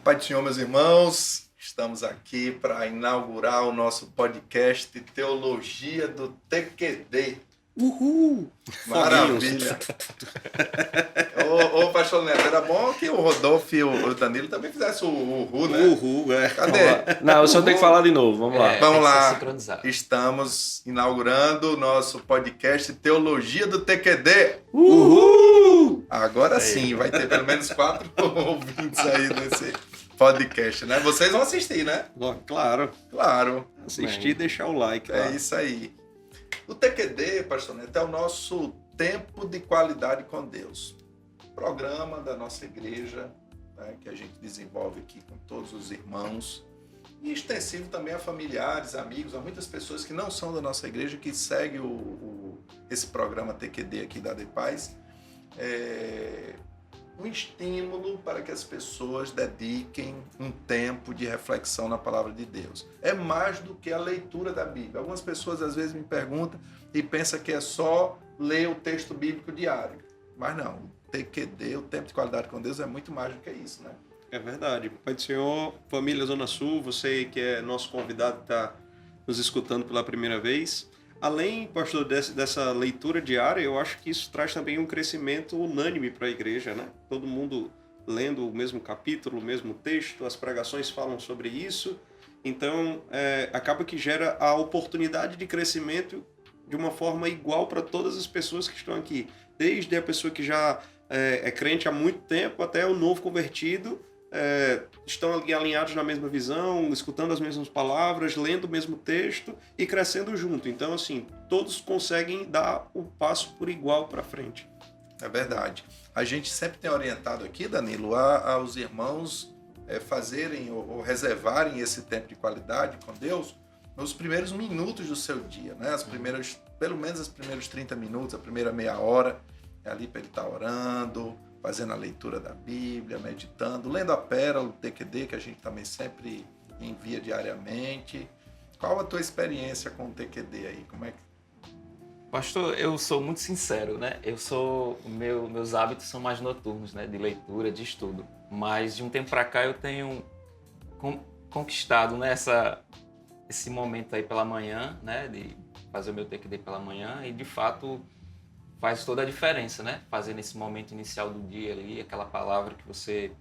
Pai do Senhor, meus irmãos, estamos aqui para inaugurar o nosso podcast Teologia do TQD. Uhul! Maravilha! Ô, pastor Neto, era bom que o Rodolfo e o Danilo também fizessem o uhul, né? Uhul, é. Cadê? Não, o senhor tem que falar de novo, vamos lá. Vamos lá, estamos inaugurando o nosso podcast Teologia do TQD. Uhul! Agora sim, vai ter pelo menos 4 ouvintes aí nesse podcast, né? Vocês vão assistir, né? Claro. Claro. Assistir e deixar o like. É isso aí. O TQD, pastor Neto, é o nosso tempo de qualidade com Deus. Programa da nossa igreja, né, que a gente desenvolve aqui com todos os irmãos. E extensivo também a familiares, amigos, a muitas pessoas que não são da nossa igreja, que seguem esse programa TQD aqui da Depaz. Um estímulo para que as pessoas dediquem um tempo de reflexão na palavra de Deus. É mais do que a leitura da Bíblia. Algumas pessoas às vezes me perguntam e pensam que é só ler o texto bíblico diário. Mas não, o TQD, o tempo de qualidade com Deus, é muito mais do que isso, né? É verdade. Pai do Senhor, família Zona Sul, você que é nosso convidado, está nos escutando pela primeira vez. Além, pastor, dessa leitura diária, eu acho que isso traz também um crescimento unânime para a igreja, né? Todo mundo lendo o mesmo capítulo, o mesmo texto, as pregações falam sobre isso. Então, acaba que gera a oportunidade de crescimento de uma forma igual para todas as pessoas que estão aqui. Desde a pessoa que já é crente há muito tempo até o novo convertido, estão ali alinhados na mesma visão, escutando as mesmas palavras, lendo o mesmo texto e crescendo junto. Então, assim, todos conseguem dar o passo por igual para frente. É verdade. A gente sempre tem orientado aqui, Danilo, aos irmãos fazerem ou reservarem esse tempo de qualidade com Deus nos primeiros minutos do seu dia, né? Pelo menos os primeiros 30 minutos, a primeira meia hora, é ali para ele estar orando, fazendo a leitura da Bíblia, meditando, lendo a pérola, o TQD, que a gente também sempre envia diariamente. Qual a tua experiência com o TQD aí? Como é que... Pastor, eu sou muito sincero, né? Meus hábitos são mais noturnos, né? De leitura, de estudo. Mas de um tempo para cá eu tenho conquistado, né? Esse momento aí pela manhã, né? De fazer o meu TQD pela manhã e de fato faz toda a diferença, né? Fazer nesse momento inicial do dia ali, aquela palavra que você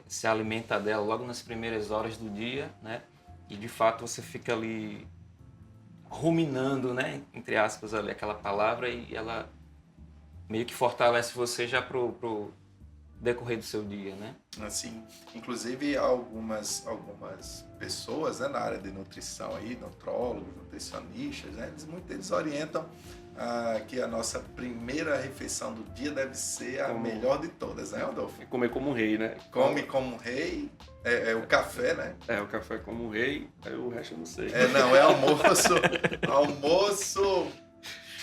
se alimenta dela logo nas primeiras horas do dia, né? E de fato você fica ali ruminando, né? Entre aspas, ali, aquela palavra e ela meio que fortalece você já pro decorrer do seu dia, né? Assim, inclusive algumas pessoas, né, na área de nutrição aí, nutrólogos, nutricionistas, né, eles orientam que a nossa primeira refeição do dia deve ser a melhor de todas, né, Rodolfo? É comer como um rei, né? Come como um rei, o café, né? O café como um rei, aí o resto eu não sei. Não, é almoço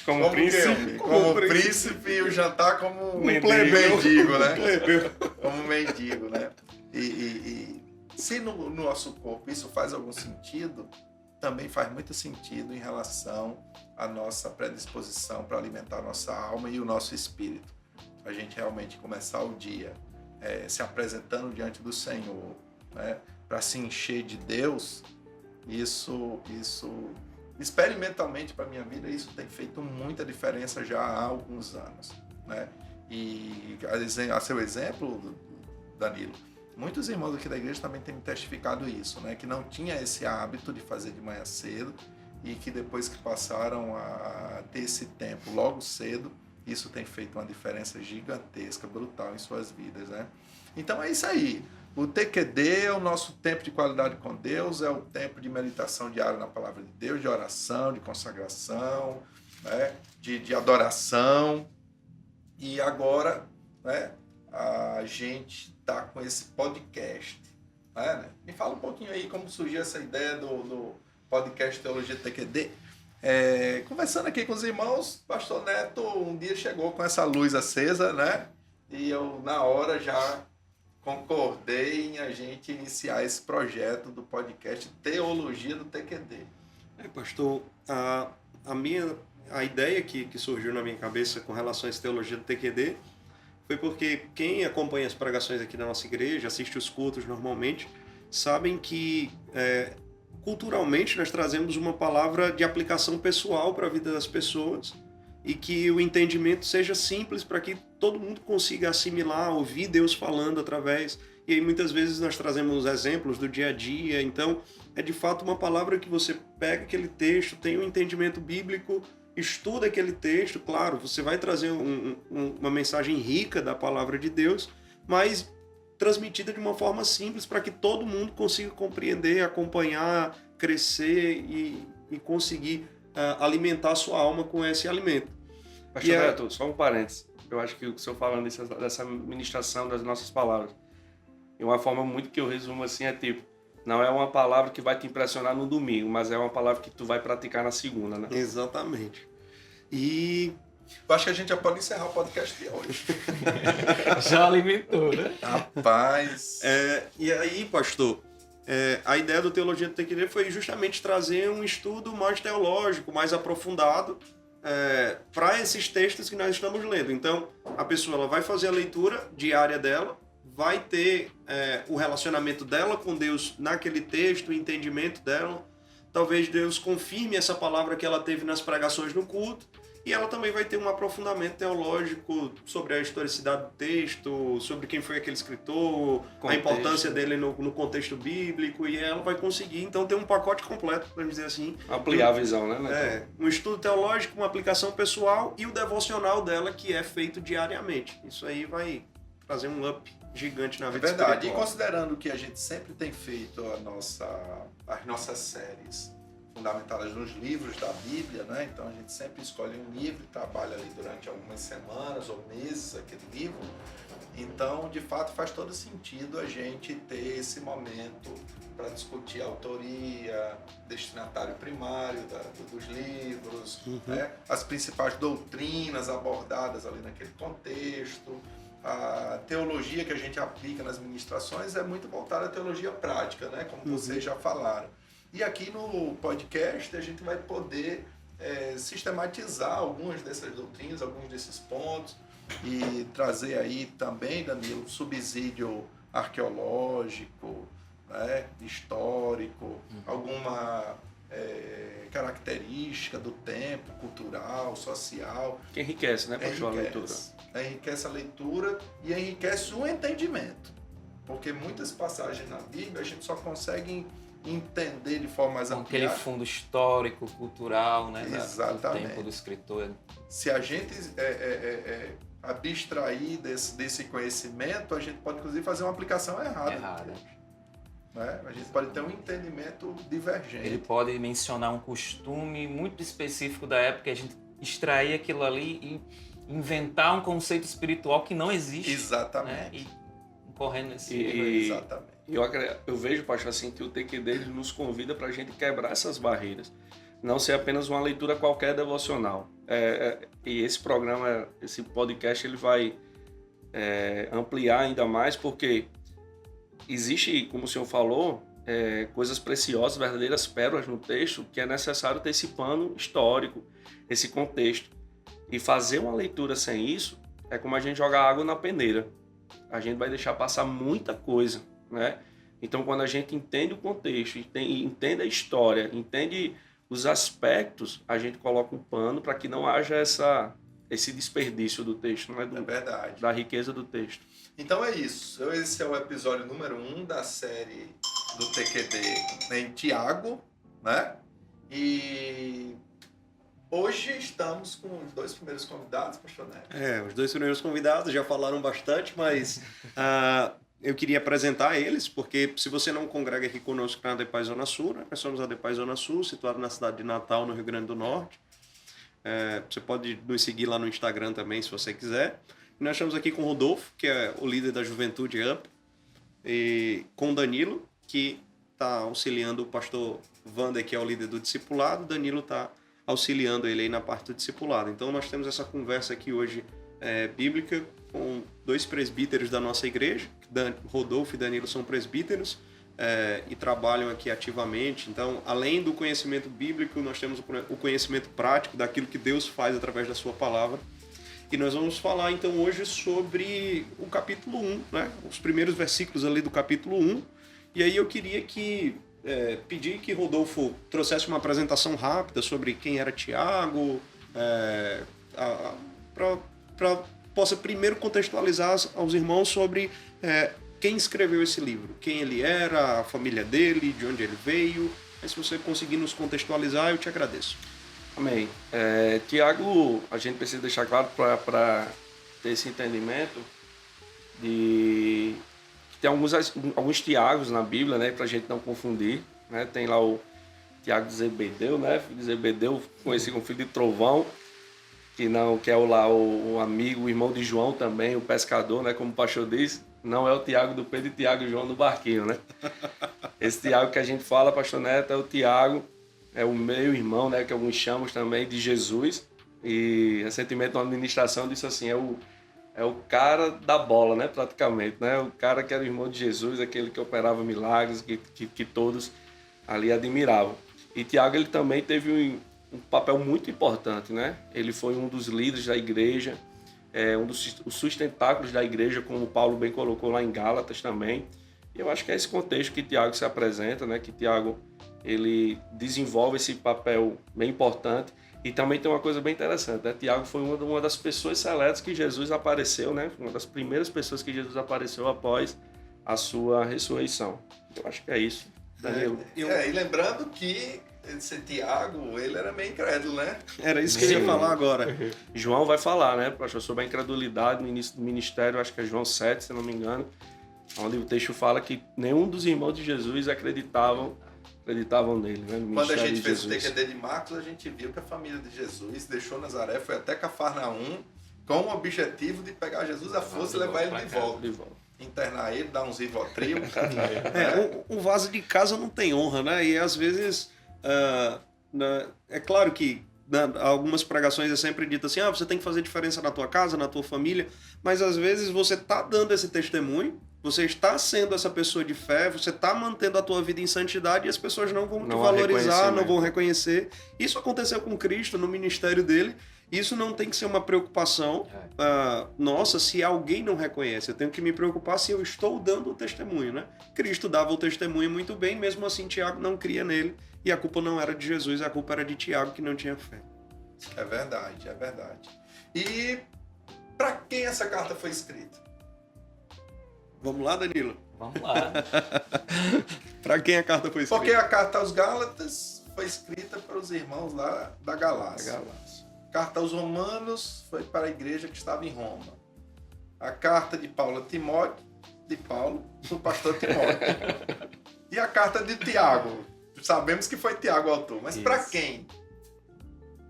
como príncipe. Como príncipe e o jantar como um mendigo, né? Como um mendigo, né? E se no nosso corpo isso faz algum sentido, também faz muito sentido em relação à nossa predisposição para alimentar a nossa alma e o nosso espírito. A gente realmente começar o dia se apresentando diante do Senhor, né? Para se encher de Deus, isso experimentalmente para a minha vida, isso tem feito muita diferença já há alguns anos, né? E a seu exemplo, Danilo, muitos irmãos aqui da igreja também têm testificado isso, né? Que não tinha esse hábito de fazer de manhã cedo e que depois que passaram a ter esse tempo logo cedo, isso tem feito uma diferença gigantesca, brutal em suas vidas, né? Então é isso aí. O TQD é o nosso tempo de qualidade com Deus, é o tempo de meditação diária na palavra de Deus, de oração, de consagração, né? de adoração. E agora, né, a gente está com esse podcast. Né? Me fala um pouquinho aí como surgiu essa ideia do podcast Teologia TQD. Conversando aqui com os irmãos, pastor Neto um dia chegou com essa luz acesa, né? E eu, na hora, já concordei em a gente iniciar esse projeto do podcast Teologia do TQD. Pastor, a ideia que surgiu na minha cabeça com relação a essa teologia do TQD foi porque quem acompanha as pregações aqui na nossa igreja, assiste os cultos normalmente, sabem que culturalmente nós trazemos uma palavra de aplicação pessoal para a vida das pessoas e que o entendimento seja simples para que todo mundo consiga assimilar, ouvir Deus falando através. E aí muitas vezes nós trazemos exemplos do dia a dia. Então é de fato uma palavra que você pega aquele texto, tem um entendimento bíblico, estuda aquele texto. Claro, você vai trazer uma mensagem rica da palavra de Deus, mas transmitida de uma forma simples para que todo mundo consiga compreender, acompanhar, crescer e conseguir alimentar a sua alma com esse alimento. Pastor Beto, só um parênteses. Eu acho que o senhor falando dessa ministração das nossas palavras, de uma forma muito que eu resumo assim, é tipo, não é uma palavra que vai te impressionar no domingo, mas é uma palavra que tu vai praticar na segunda, né? Exatamente. E eu acho que a gente já pode encerrar o podcast de hoje. Já alimentou, né? Rapaz. E aí, pastor, a ideia do Teologia do TQD foi justamente trazer um estudo mais teológico, mais aprofundado para esses textos que nós estamos lendo. Então, a pessoa ela vai fazer a leitura diária dela, vai ter o relacionamento dela com Deus naquele texto, o entendimento dela. Talvez Deus confirme essa palavra que ela teve nas pregações no culto. E ela também vai ter um aprofundamento teológico sobre a historicidade do texto, sobre quem foi aquele escritor, a importância dele no contexto bíblico, e ela vai conseguir, então, ter um pacote completo, vamos dizer assim. Ampliar a visão, né? Um estudo teológico, uma aplicação pessoal e o devocional dela, que é feito diariamente. Isso aí vai trazer um up gigante na vida espiritual. Verdade, e considerando que a gente sempre tem feito as nossas séries fundamentadas nos livros da Bíblia, né? Então a gente sempre escolhe um livro e trabalha ali durante algumas semanas ou meses aquele livro. Então, de fato, faz todo sentido a gente ter esse momento para discutir a autoria, destinatário primário dos livros, né? As principais doutrinas abordadas ali naquele contexto. A teologia que a gente aplica nas ministrações é muito voltada à teologia prática, né? Como vocês já falaram. E aqui no podcast a gente vai poder sistematizar algumas dessas doutrinas, alguns desses pontos e trazer aí também, Danilo, subsídio arqueológico, né, histórico, alguma característica do tempo, cultural, social. Que enriquece, né, pastor, a leitura? Enriquece a leitura e enriquece o entendimento. Porque muitas passagens na Bíblia a gente só consegue entender de forma mais ampliada. Aquele fundo histórico, cultural, né? Exatamente. Do tempo do escritor. Se a gente abstrair desse conhecimento, a gente pode, inclusive, fazer uma aplicação errada. Né? A gente pode ter um entendimento divergente. Ele pode mencionar um costume muito específico da época, a gente extrair aquilo ali e inventar um conceito espiritual que não existe. Exatamente. Né? E correndo nesse Exatamente. Eu vejo, pastor, assim, que o TQD nos convida para a gente quebrar essas barreiras. Não ser apenas uma leitura qualquer devocional. E esse programa, esse podcast, ele vai ampliar ainda mais, porque existe, como o senhor falou, coisas preciosas, verdadeiras pérolas no texto, que é necessário ter esse pano histórico, esse contexto. E fazer uma leitura sem isso é como a gente jogar água na peneira. A gente vai deixar passar muita coisa, né? Então, quando a gente entende o contexto, entende a história, entende os aspectos, a gente coloca um pano para que não haja esse desperdício do texto, né? É verdade. Da riqueza do texto. Então é isso. Esse é o episódio número 1 da série do TQD em Tiago, né? E hoje estamos com os 2 primeiros convidados, pastor Neto. Os 2 primeiros convidados já falaram bastante, mas eu queria apresentar eles, porque se você não congrega aqui conosco na ADEPAI Zona Sul, né? Nós somos a ADEPAI Zona Sul, situado na cidade de Natal, no Rio Grande do Norte. Você pode nos seguir lá no Instagram também, se você quiser. E nós estamos aqui com o Rodolfo, que é o líder da Juventude Up, e com o Danilo, que está auxiliando o pastor Wander, que é o líder do discipulado. O Danilo está auxiliando ele aí na parte do discipulado. Então nós temos essa conversa aqui hoje bíblica com 2 presbíteros da nossa igreja. Rodolfo e Danilo são presbíteros e trabalham aqui ativamente. Então, além do conhecimento bíblico, nós temos o conhecimento prático daquilo que Deus faz através da sua palavra. que nós vamos falar então hoje sobre o capítulo 1, né? Os primeiros versículos ali do capítulo 1. E aí eu queria pedir que Rodolfo trouxesse uma apresentação rápida sobre quem era Tiago, para possa primeiro contextualizar aos irmãos sobre quem escreveu esse livro, quem ele era, a família dele, de onde ele veio. Aí se você conseguir nos contextualizar, eu te agradeço. Amém. Tiago, a gente precisa deixar claro para ter esse entendimento de que tem alguns Tiagos na Bíblia, né, para a gente não confundir. Né? Tem lá o Tiago de Zebedeu, né, filho de Zebedeu, conhecido como filho de Trovão, que é o amigo, o irmão de João também, o pescador, né, como o pastor diz. Não é o Tiago do Pedro e Tiago e João do barquinho, né? Esse Tiago que a gente fala, pastor Neto, é o Tiago, é o meu irmão, né, que alguns chamam também de Jesus. E recentemente uma administração disse assim, é o cara da bola, né, praticamente, né? O cara que era o irmão de Jesus, aquele que operava milagres, que todos ali admiravam. E Tiago, ele também teve um papel muito importante, né? Ele foi um dos líderes da igreja, um dos sustentáculos da igreja, como Paulo bem colocou lá em Gálatas também. E eu acho que é esse contexto que Tiago se apresenta, né? Que Tiago, ele desenvolve esse papel bem importante. E também tem uma coisa bem interessante, né? Tiago foi uma das pessoas seletas que Jesus apareceu, né? Uma das primeiras pessoas que Jesus apareceu após a sua ressurreição. Eu acho que é isso, Danilo. E lembrando que esse Tiago, ele era meio incrédulo, né? Era isso que eu ia falar agora. João vai falar, né, pastor, sobre a incredulidade no início do ministério, acho que é João 7, se não me engano, onde o texto fala que nenhum dos irmãos de Jesus acreditavam nele, né, no Quando a ministério gente de fez Jesus. o TQD de Marcos, a gente viu que a família de Jesus deixou Nazaré, foi até Cafarnaum, com o objetivo de pegar Jesus à força e levar ele de volta. Internar ele, dar uns Rivotril. Um vaso de casa não tem honra, né? E às vezes, é claro que algumas pregações é sempre dito assim, você tem que fazer diferença na tua casa, na tua família, mas às vezes você está dando esse testemunho, você está sendo essa pessoa de fé, você está mantendo a tua vida em santidade e as pessoas não vão te valorizar, não vão reconhecer. Isso aconteceu com Cristo no ministério dele. Isso não tem que ser uma preocupação nossa se alguém não reconhece. Eu tenho que me preocupar se eu estou dando o testemunho, né? Cristo dava o testemunho muito bem, mesmo assim Tiago não cria nele. E a culpa não era de Jesus, a culpa era de Tiago, que não tinha fé. É verdade, é verdade. E para quem essa carta foi escrita? Vamos lá, Danilo? Vamos lá. Para quem a carta foi escrita? Porque a carta aos Gálatas foi escrita para os irmãos lá da Galácia. Carta aos Romanos foi para a igreja que estava em Roma. A carta de Paulo a Timóteo, de Paulo, do pastor Timóteo. E a carta de Tiago. Sabemos que foi Tiago o autor, mas para quem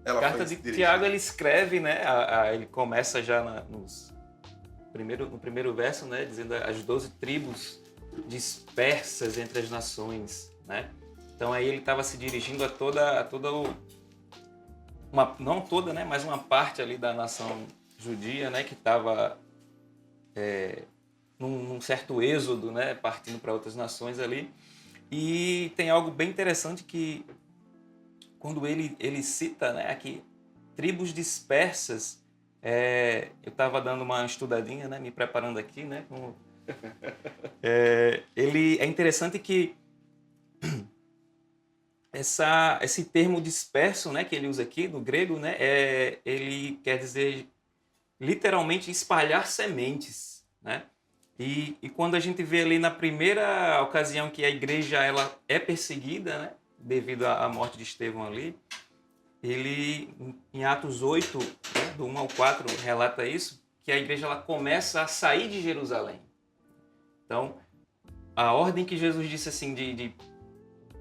ela foi dirigida? A carta de Tiago, ele escreve, né? Ele começa já no primeiro verso, né? Dizendo as 12 tribos dispersas entre as nações, né? Então aí ele estava se dirigindo a toda não toda, né, mas uma parte ali da nação judia, né, que estava num certo êxodo, né, partindo para outras nações ali. E tem algo bem interessante que quando ele cita, né, aqui tribos dispersas, eu estava dando uma estudadinha, né, me preparando aqui, né, ele é interessante que esse termo disperso, né, que ele usa aqui no grego, né, ele quer dizer literalmente espalhar sementes, né? E quando a gente vê ali na primeira ocasião que a igreja ela é perseguida, né, devido à morte de Estevão ali, ele em Atos 8, né, do 1 ao 4, relata isso, que a igreja ela começa a sair de Jerusalém. Então, a ordem que Jesus disse assim de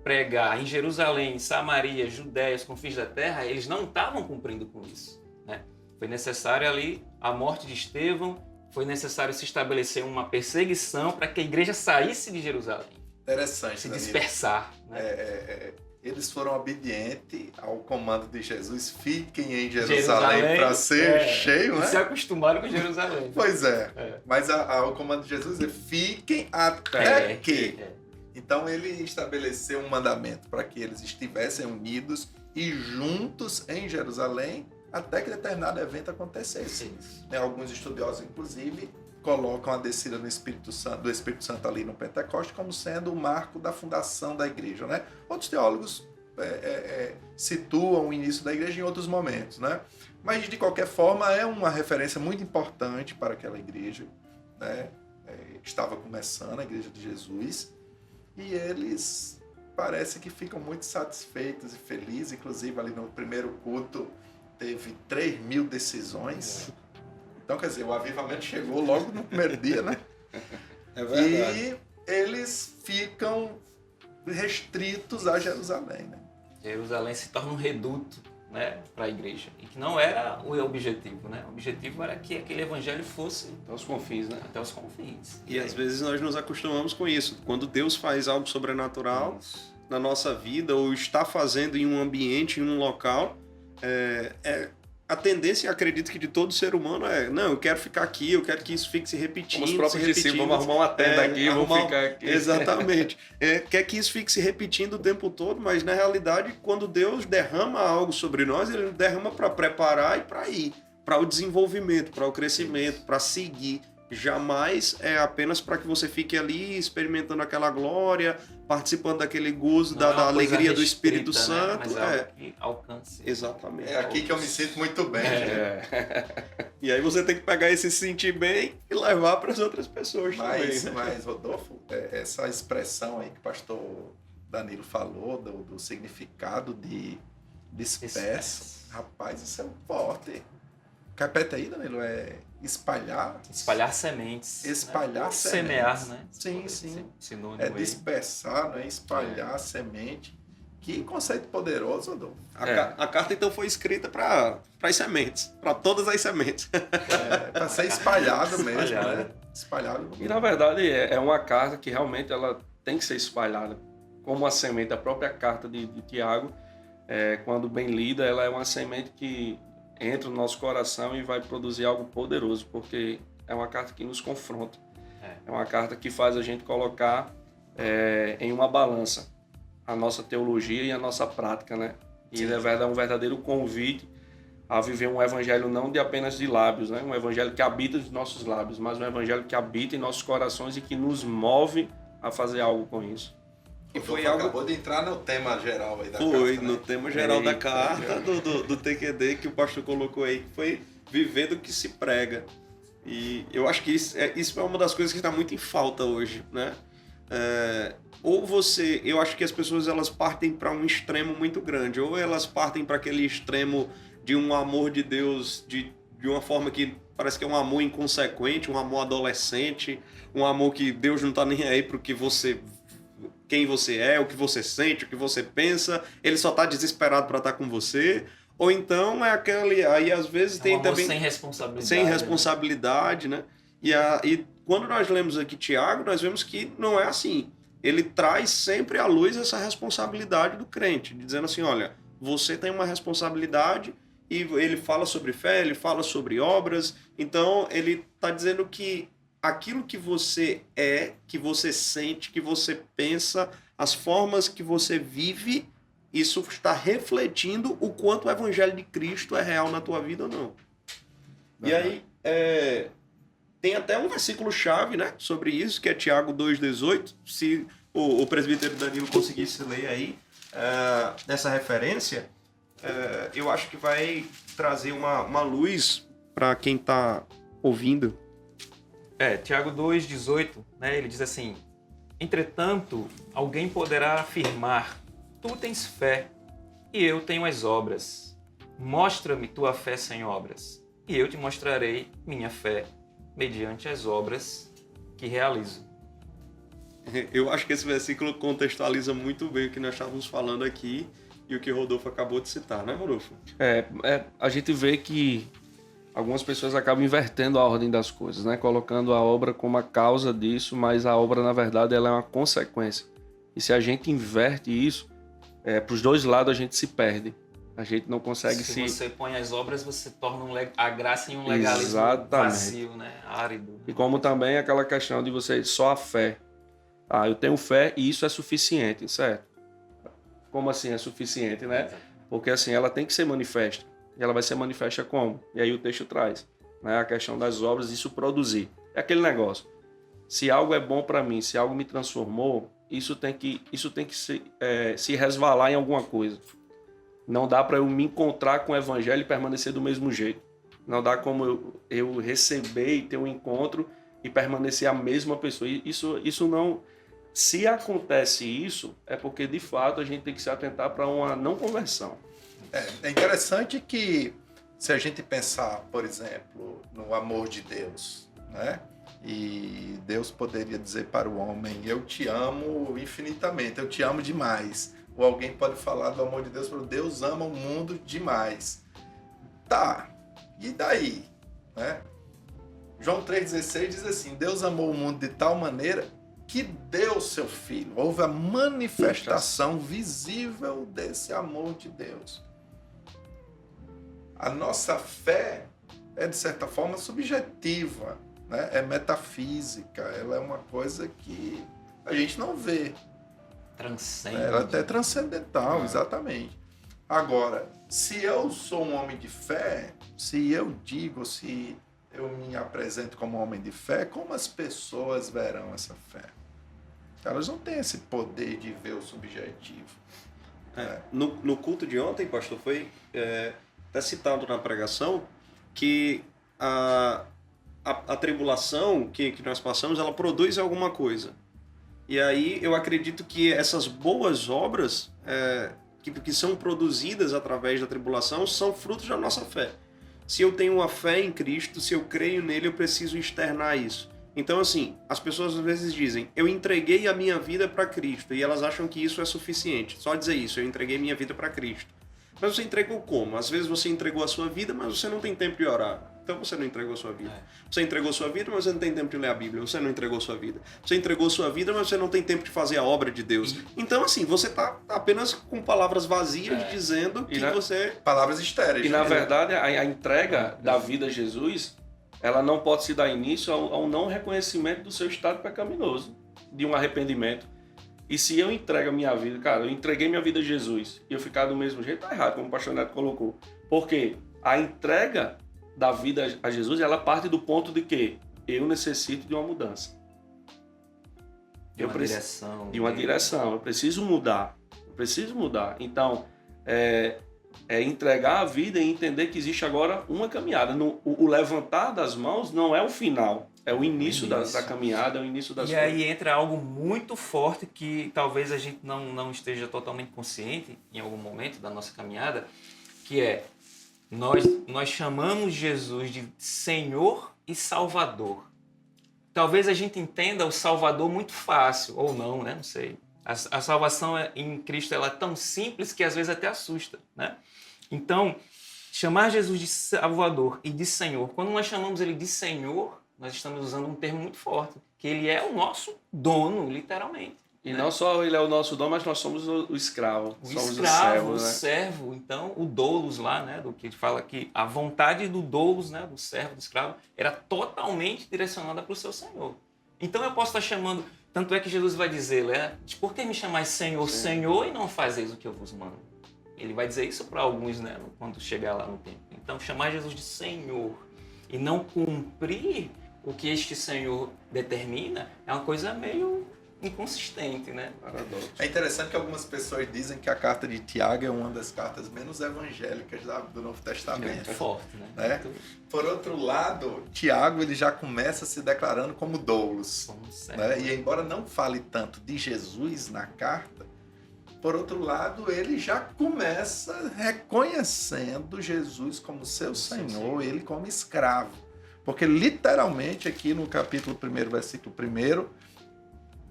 pregar em Jerusalém, Samaria, Judéia, os confins da terra, eles não estavam cumprindo com isso, né? Foi necessário ali a morte de Estevão, foi necessário se estabelecer uma perseguição para que a igreja saísse de Jerusalém. Interessante, se Danilo. Dispersar. Né? Eles foram obedientes ao comando de Jesus, fiquem em Jerusalém para ser cheio, né? Se acostumaram com Jerusalém. Pois mas o comando de Jesus é fiquem até que. Então ele estabeleceu um mandamento para que eles estivessem unidos e juntos em Jerusalém até que determinado evento acontecesse. Isso. Né? Alguns estudiosos, inclusive, colocam a descida do Espírito Santo ali no Pentecoste como sendo o marco da fundação da igreja. Né? Outros teólogos situam o início da igreja em outros momentos. Né? Mas, de qualquer forma, é uma referência muito importante para aquela igreja, né? Que estava começando, a Igreja de Jesus, e eles parece que ficam muito satisfeitos e felizes. Inclusive, ali no primeiro culto, teve 3.000 decisões. Então, quer dizer, o avivamento chegou logo no primeiro dia, né? É verdade. E eles ficam restritos a Jerusalém, né? Jerusalém se torna um reduto, né, para a igreja. E que não era o objetivo, né? O objetivo era que aquele evangelho fosse Até os confins, né? até os confins. E às vezes nós nos acostumamos com isso. Quando Deus faz algo sobrenatural na nossa vida, ou está fazendo em um ambiente, em um local, a tendência, acredito que de todo ser humano não, eu quero ficar aqui, eu quero que isso fique se repetindo. Como os próprios se repetindo. discípulos, vamos arrumar uma tenda aqui, vamos ficar aqui. Exatamente. Quer que isso fique se repetindo o tempo todo, mas na realidade, quando Deus derrama algo sobre nós, Ele derrama para preparar e para ir, para o desenvolvimento, para o crescimento, para seguir. Jamais é apenas para que você fique ali experimentando aquela glória, participando daquele gozo, Não é uma da coisa alegria do restrita, Espírito né? Santo. Mas é algo que alcance. Exatamente. É aqui que eu me sinto muito bem. E aí você tem que pegar esse se sentir bem e levar para as outras pessoas Mas, também. Né? Rodolfo, essa expressão aí que o pastor Danilo falou, do significado de disperso, rapaz, isso é forte. Repete aí, Danilo, espalhar Sementes. Espalhar né? sementes. Semear, né? Sim, sim. Sinônimo É aí. dispersar, né? Espalhar semente. Que conceito poderoso, Rodolfo. A carta então foi escrita para as sementes, para todas as sementes. Para ser espalhado mesmo, Espalhado. né? Espalhado. E na verdade é uma carta que realmente ela tem que ser espalhada. Como a semente, a própria carta de Tiago, quando bem lida, ela é uma semente que entra no nosso coração e vai produzir algo poderoso, porque é uma carta que nos confronta. É uma carta que faz a gente colocar em uma balança a nossa teologia e a nossa prática, né? E é um verdadeiro convite a viver um evangelho não de apenas de lábios, né? Um evangelho que habita nos nossos lábios, mas um evangelho que habita em nossos corações e que nos move a fazer algo com isso. E foi algo... Acabou de entrar no tema geral aí da carta. Foi, né? no tema geral da carta do TQD que o pastor colocou aí, que foi vivendo o que se prega. E eu acho que isso é uma das coisas que está muito em falta hoje, né? Eu acho que as pessoas elas partem para um extremo muito grande, ou elas partem para aquele extremo de um amor de Deus de uma forma que parece que é um amor inconsequente, um amor adolescente, um amor que Deus não está nem aí para quem você é, o que você sente, o que você pensa, ele só está desesperado para estar com você. Ou então é aquele... Aí às vezes tem amor também... sem responsabilidade. Sem responsabilidade, né? E quando nós lemos aqui Tiago, nós vemos que não é assim. Ele traz sempre à luz essa responsabilidade do crente, dizendo assim, olha, você tem uma responsabilidade, e ele fala sobre fé, ele fala sobre obras, então ele está dizendo que aquilo que você que você sente, que você pensa, as formas que você vive, isso está refletindo o quanto o evangelho de Cristo é real na tua vida ou não. E aí, tem até um versículo-chave, né, sobre isso, que é Tiago 2,18. Se o presbítero Danilo conseguisse ler aí essa referência, eu acho que vai trazer uma luz para quem está ouvindo. Tiago 2,18, né, ele diz assim: entretanto, alguém poderá afirmar, tu tens fé, e eu tenho as obras. Mostra-me tua fé sem obras, e eu te mostrarei minha fé mediante as obras que realizo. Eu acho que esse versículo contextualiza muito bem o que nós estávamos falando aqui e o que o Rodolfo acabou de citar, né, Rodolfo? A gente vê que algumas pessoas acabam invertendo a ordem das coisas, né? Colocando a obra como a causa disso, mas a obra, na verdade, ela é uma consequência. E se a gente inverte isso, para os dois lados a gente se perde. A gente não consegue se você põe as obras, você torna a graça em um legalismo Exatamente. vazio, né? Árido. E como também aquela questão de você só a fé. Eu tenho fé e isso é suficiente, certo? Como assim é suficiente, né? Porque assim, ela tem que ser manifesta. E ela vai ser manifesta como? E aí o texto traz, né? A questão das obras, isso produzir. É aquele negócio. Se algo é bom para mim, se algo me transformou, isso tem que se resvalar em alguma coisa. Não dá para eu me encontrar com o evangelho e permanecer do mesmo jeito. Não dá como eu receber e ter um encontro e permanecer a mesma pessoa. Isso não... Se acontece isso, é porque, de fato, a gente tem que se atentar para uma não conversão. É interessante que, se a gente pensar, por exemplo, no amor de Deus, né? E Deus poderia dizer para o homem, eu te amo infinitamente, eu te amo demais. Ou alguém pode falar do amor de Deus, para Deus ama o mundo demais. Tá, e daí? Né? João 3,16 diz assim, Deus amou o mundo de tal maneira que deu seu Filho. Houve a manifestação visível desse amor de Deus. A nossa fé é, de certa forma, subjetiva, né? É metafísica, ela é uma coisa que a gente não vê. Transcende. Ela é até transcendental, exatamente. Agora, se eu sou um homem de fé, se eu digo, se eu me apresento como um homem de fé, como as pessoas verão essa fé? Elas não têm esse poder de ver o subjetivo. No culto de ontem, pastor, foi até citado na pregação que a tribulação que nós passamos, ela produz alguma coisa. E aí eu acredito que essas boas obras que são produzidas através da tribulação são frutos da nossa fé. Se eu tenho uma fé em Cristo, se eu creio nele, eu preciso externar isso. Então, assim, as pessoas às vezes dizem, eu entreguei a minha vida para Cristo, e elas acham que isso é suficiente. Só dizer isso, eu entreguei minha vida para Cristo. Mas você entregou como? Às vezes você entregou a sua vida, mas você não tem tempo de orar. Então você não entregou a sua vida. Você entregou a sua vida, mas você não tem tempo de ler a Bíblia. Você não entregou a sua vida. Você entregou a sua vida, mas você não tem tempo de fazer a obra de Deus. Então, assim, você está apenas com palavras vazias dizendo que você... Palavras estéreis. E, na verdade, a entrega da vida a Jesus, ela não pode se dar início ao não reconhecimento do seu estado pecaminoso, de um arrependimento. E se eu entrego a minha vida, cara, eu entreguei minha vida a Jesus e eu ficar do mesmo jeito, tá errado, como o pastor Neto colocou. Porque a entrega da vida a Jesus, ela parte do ponto de que eu necessito de uma mudança. De uma direção. De uma direção. Eu preciso mudar. Então, entregar a vida e entender que existe agora uma caminhada. O levantar das mãos não é o final. É o início da caminhada, é o início das coisas. E aí entra algo muito forte que talvez a gente não esteja totalmente consciente em algum momento da nossa caminhada, que é nós chamamos Jesus de Senhor e Salvador. Talvez a gente entenda o Salvador muito fácil, ou não, né? Não sei. A salvação em Cristo ela é tão simples que às vezes até assusta, né? Então, chamar Jesus de Salvador e de Senhor, quando nós chamamos ele de Senhor, nós estamos usando um termo muito forte, que ele é o nosso dono, literalmente. E não só ele é o nosso dono, mas nós somos o escravo. Somos escravo, o servo. Então, o doulos lá, né, do que ele fala que a vontade do doulos, né, do servo, do escravo, era totalmente direcionada para o seu Senhor. Então, eu posso estar chamando... Tanto é que Jesus vai dizer, né, por que me chamais Senhor, Sim. Senhor, e não fazeis o que eu vos mando? Ele vai dizer isso para alguns, né, quando chegar lá no tempo. Então, chamar Jesus de Senhor e não cumprir o que este Senhor determina é uma coisa meio inconsistente, né? Paradoxo. É interessante que algumas pessoas dizem que a carta de Tiago é uma das cartas menos evangélicas do Novo Testamento. É forte, né? Né? Por outro lado, Tiago ele já começa se declarando como doulos. Né? E embora não fale tanto de Jesus na carta, por outro lado, ele já começa reconhecendo Jesus como seu Senhor, ele como escravo. Porque literalmente aqui no capítulo 1, versículo 1,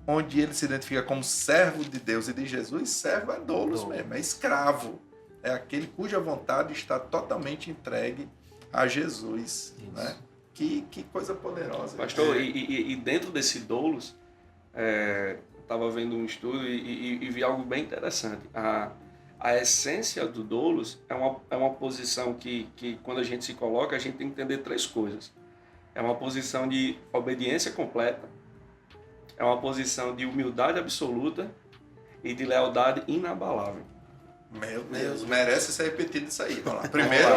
onde ele se identifica como servo de Deus e de Jesus, servo é doulos mesmo, é escravo. É aquele cuja vontade está totalmente entregue a Jesus. Né? Que coisa poderosa. Pastor, e dentro desse doulos, estava vendo um estudo e vi algo bem interessante. A essência do doulos é uma posição que quando a gente se coloca, a gente tem que entender 3 coisas. É uma posição de obediência completa, é uma posição de humildade absoluta e de lealdade inabalável. Meu Deus, merece ser repetido isso aí. Vamos lá. Primeiro,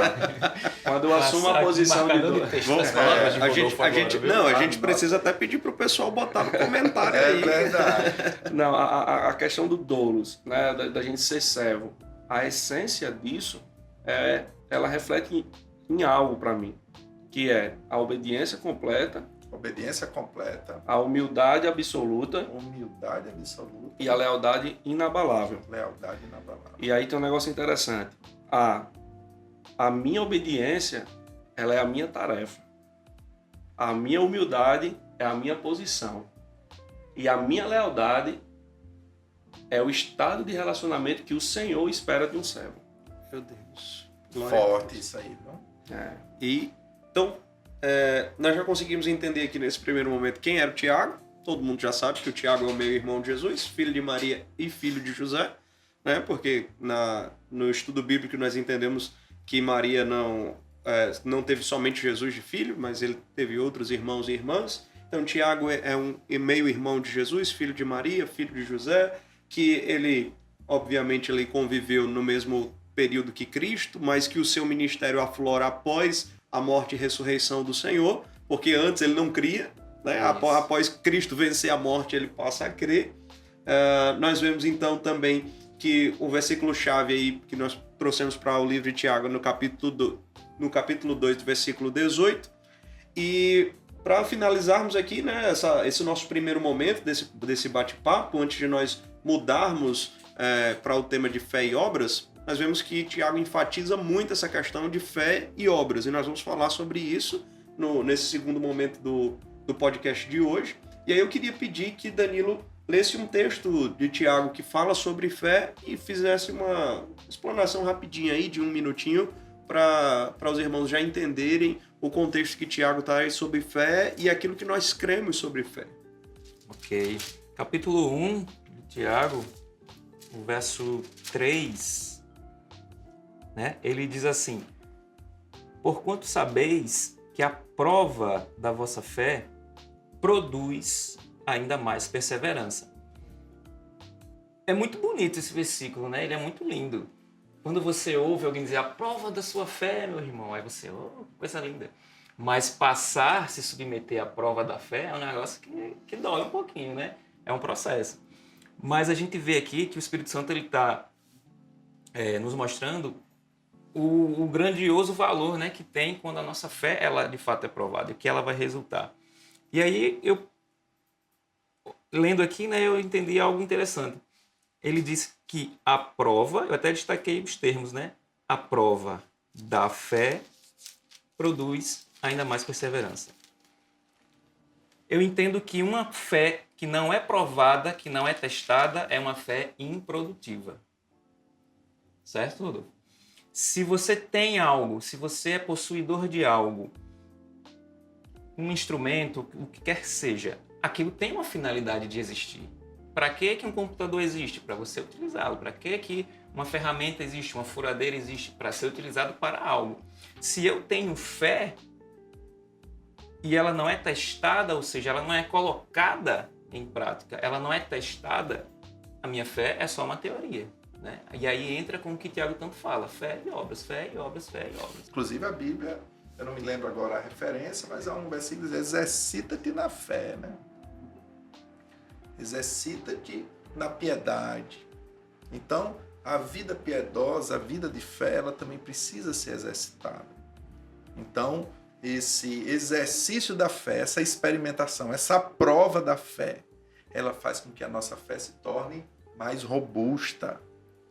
Quando eu assumo a posição de marcador dor. texto das palavras de Rodolfo agora, viu? a gente precisa até pedir pro pessoal botar no comentário é aí. verdade. Não, a questão do doulos, né, da gente ser servo, a essência disso, ela reflete em algo para mim, que é a obediência completa, Obediência completa, a humildade absoluta humildade absoluta e a lealdade inabalável. lealdade inabalável. E aí tem um negócio interessante. A minha obediência, ela é a minha tarefa. A minha humildade é a minha posição. E a minha lealdade é o estado de relacionamento que o Senhor espera de um servo. Meu Deus. Glória a Forte Deus. isso aí, viu? E, então, nós já conseguimos entender aqui nesse primeiro momento quem era o Tiago. Todo mundo já sabe que o Tiago é o meio-irmão de Jesus, filho de Maria e filho de José, né? Porque no estudo bíblico nós entendemos que Maria não teve somente Jesus de filho, mas ele teve outros irmãos e irmãs. Então, Tiago é um meio-irmão de Jesus, filho de Maria, filho de José, que ele, obviamente, ele conviveu no mesmo período que Cristo, mas que o seu ministério aflora após a morte e ressurreição do Senhor, porque antes ele não cria, né? Após Cristo vencer a morte, ele passa a crer. Nós vemos então também que o versículo-chave aí que nós trouxemos para o livro de Tiago no capítulo 2, do versículo 18. E para finalizarmos aqui, né, esse nosso primeiro momento desse bate-papo, antes de nós mudarmos para o tema de fé e obras, nós vemos que Tiago enfatiza muito essa questão de fé e obras, e nós vamos falar sobre isso nesse segundo momento do podcast de hoje. E aí eu queria pedir que Danilo lesse um texto de Tiago que fala sobre fé e fizesse uma explanação rapidinha aí, de 1 minutinho, para os irmãos já entenderem o contexto que Tiago traz sobre fé e aquilo que nós cremos sobre fé. Ok. Capítulo 1 de Tiago, o verso 3, né? Ele diz assim: porquanto sabeis que a prova da vossa fé produz ainda mais perseverança. É muito bonito esse versículo, né? Ele é muito lindo. Quando você ouve alguém dizer a prova da sua fé, meu irmão, aí você, coisa linda. Mas passar, se submeter à prova da fé é um negócio que dói um pouquinho, né? É um processo. Mas a gente vê aqui que o Espírito Santo está nos mostrando o grandioso valor, né, que tem quando a nossa fé ela de fato é provada, e que ela vai resultar. E aí, eu lendo aqui, né, eu entendi algo interessante. Ele diz que a prova, eu até destaquei os termos, né? A prova da fé produz ainda mais perseverança. Eu entendo que uma fé que não é provada, que não é testada, é uma fé improdutiva. Certo, Rodolfo? Se você tem algo, se você é possuidor de algo, um instrumento, o que quer que seja, aquilo tem uma finalidade de existir. Para que um computador existe? Para você utilizá-lo. Para que uma ferramenta existe, uma furadeira existe? Para ser utilizado para algo. Se eu tenho fé e ela não é testada, ou seja, ela não é colocada em prática, ela não é testada, a minha fé é só uma teoria. Né? E aí entra com o que Tiago tanto fala, fé e obras, fé e obras, fé e obras. Inclusive a Bíblia, eu não me lembro agora a referência, mas há um versículo que diz, exercita-te na fé, né? Exercita-te na piedade. Então, a vida piedosa, a vida de fé, ela também precisa ser exercitada. Então, esse exercício da fé, essa experimentação, essa prova da fé, ela faz com que a nossa fé se torne mais robusta,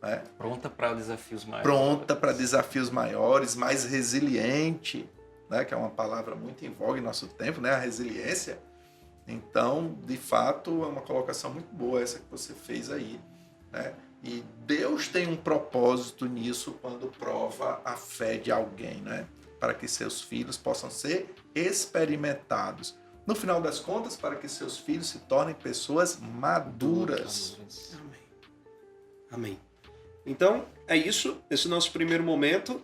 né? Pronta para desafios maiores. Pronta para desafios maiores, mais resiliente, né? Que é uma palavra muito em voga em nosso tempo, né? A resiliência. Então, de fato, é uma colocação muito boa essa que você fez aí, né? E Deus tem um propósito nisso quando prova a fé de alguém, né? Para que seus filhos possam ser experimentados. No final das contas, para que seus filhos se tornem pessoas maduras. Amém. Então, é isso. Esse nosso primeiro momento.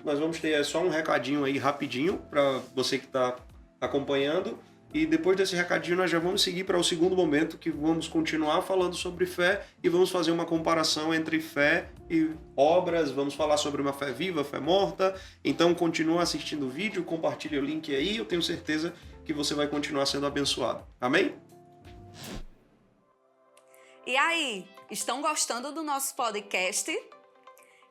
Nós vamos ter só um recadinho aí rapidinho para você que está acompanhando. E depois desse recadinho nós já vamos seguir para o segundo momento, que vamos continuar falando sobre fé e vamos fazer uma comparação entre fé e obras, vamos falar sobre uma fé viva, fé morta. Então continua assistindo o vídeo, compartilha o link aí, eu tenho certeza que você vai continuar sendo abençoado. Amém? E aí, estão gostando do nosso podcast?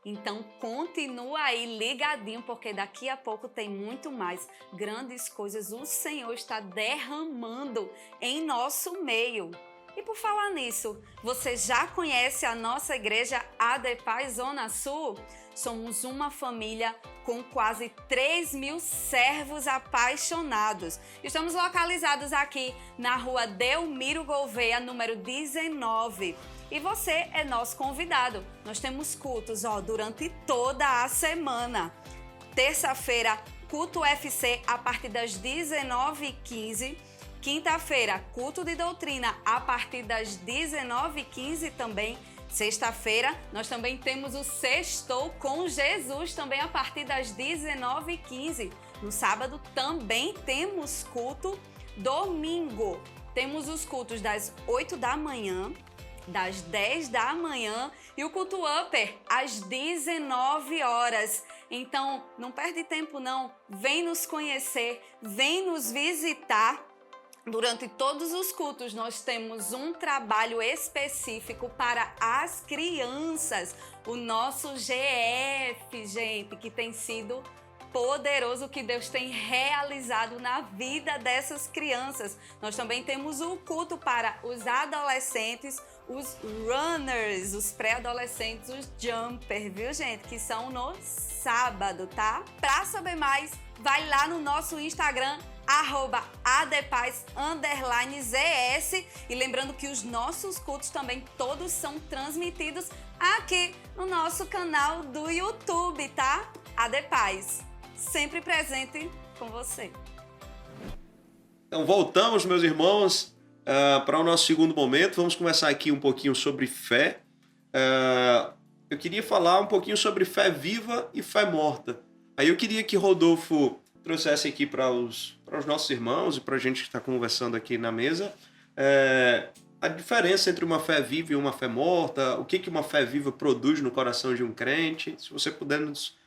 Então continua aí ligadinho, porque daqui a pouco tem muito mais grandes coisas o Senhor está derramando em nosso meio. E por falar nisso, você já conhece a nossa igreja ADEPAZ Zona Sul? Somos uma família com quase 3.000 servos apaixonados. Estamos localizados aqui na rua Delmiro Gouveia, número 19. E você é nosso convidado. Nós temos cultos durante toda a semana. Terça-feira, culto UFC a partir das 19h15. Quinta-feira, culto de doutrina a partir das 19h15 também. Sexta-feira, nós também temos o Sextou com Jesus, também a partir das 19h15. No sábado, também temos culto. Domingo, temos os cultos das 8 da manhã, das 10 da manhã e o culto Upper às 19 horas. Então, não perde tempo não, vem nos conhecer, vem nos visitar. Durante todos os cultos, nós temos um trabalho específico para as crianças. O nosso GF, gente, que tem sido poderoso, que Deus tem realizado na vida dessas crianças. Nós também temos o culto para os adolescentes, os runners, os pré-adolescentes, os jumper, viu, gente? Que são no sábado, tá? Para saber mais, vai lá no nosso Instagram, @adepaz_ZS. E lembrando que os nossos cultos também todos são transmitidos aqui no nosso canal do YouTube, tá? ADEPAZ, sempre presente com você. Então voltamos, meus irmãos, para o nosso segundo momento. Vamos começar aqui um pouquinho sobre fé. Eu queria falar um pouquinho sobre fé viva e fé morta. Aí eu queria que Rodolfo trouxesse aqui para os nossos irmãos e para a gente que está conversando aqui na mesa a diferença entre uma fé viva e uma fé morta, o que uma fé viva produz no coração de um crente. Se você puder nos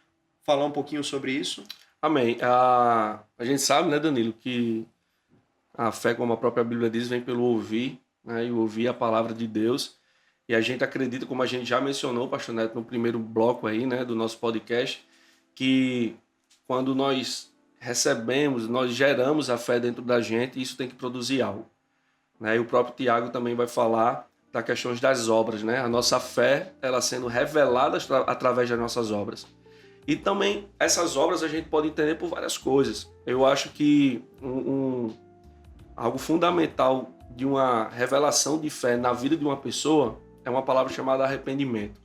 falar um pouquinho sobre isso. Amém. A gente sabe, né, Danilo, que a fé, como a própria Bíblia diz, vem pelo ouvir, né, e ouvir a palavra de Deus. E a gente acredita, como a gente já mencionou, Pastor Neto, no primeiro bloco aí, né, do nosso podcast, que quando nós recebemos, nós geramos a fé dentro da gente, e isso tem que produzir algo, né? E o próprio Tiago também vai falar das questões das obras, né? A nossa fé, ela sendo revelada através das nossas obras. E também essas obras a gente pode entender por várias coisas. Eu acho que algo fundamental de uma revelação de fé na vida de uma pessoa é uma palavra chamada arrependimento.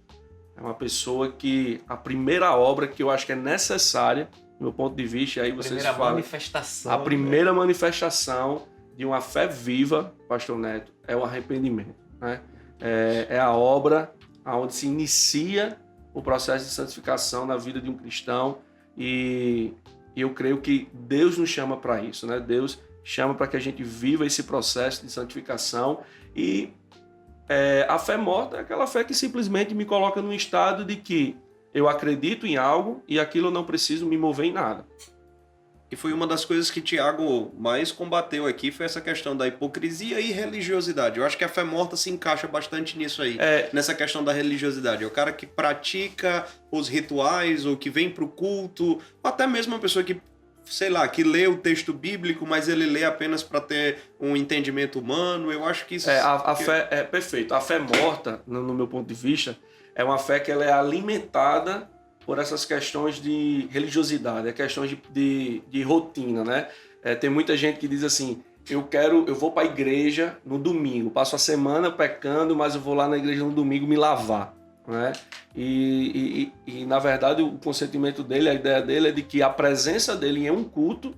É uma pessoa que a primeira obra que eu acho que é necessária, do meu ponto de vista, aí vocês falam, manifestação, a primeira manifestação de uma fé viva, Pastor Neto, é o arrependimento, né? É a obra onde se inicia o processo de santificação na vida de um cristão, e eu creio que Deus nos chama para isso, né? Deus chama para que a gente viva esse processo de santificação. E a fé morta é aquela fé que simplesmente me coloca num estado de que eu acredito em algo e aquilo eu não preciso me mover em nada. E foi uma das coisas que Tiago mais combateu aqui, foi essa questão da hipocrisia e religiosidade. Eu acho que a fé morta se encaixa bastante nisso aí, nessa questão da religiosidade. É o cara que pratica os rituais, ou que vem para o culto, ou até mesmo uma pessoa que, sei lá, que lê o texto bíblico, mas ele lê apenas para ter um entendimento humano. Eu acho que isso... Fé é perfeito. A fé morta, no meu ponto de vista, é uma fé que ela é alimentada por essas questões de religiosidade, questões de rotina, né? Tem muita gente que diz assim, eu vou para a igreja no domingo, passo a semana pecando, mas eu vou lá na igreja no domingo me lavar, né? E na verdade o consentimento dele, a ideia dele é de que a presença dele em um culto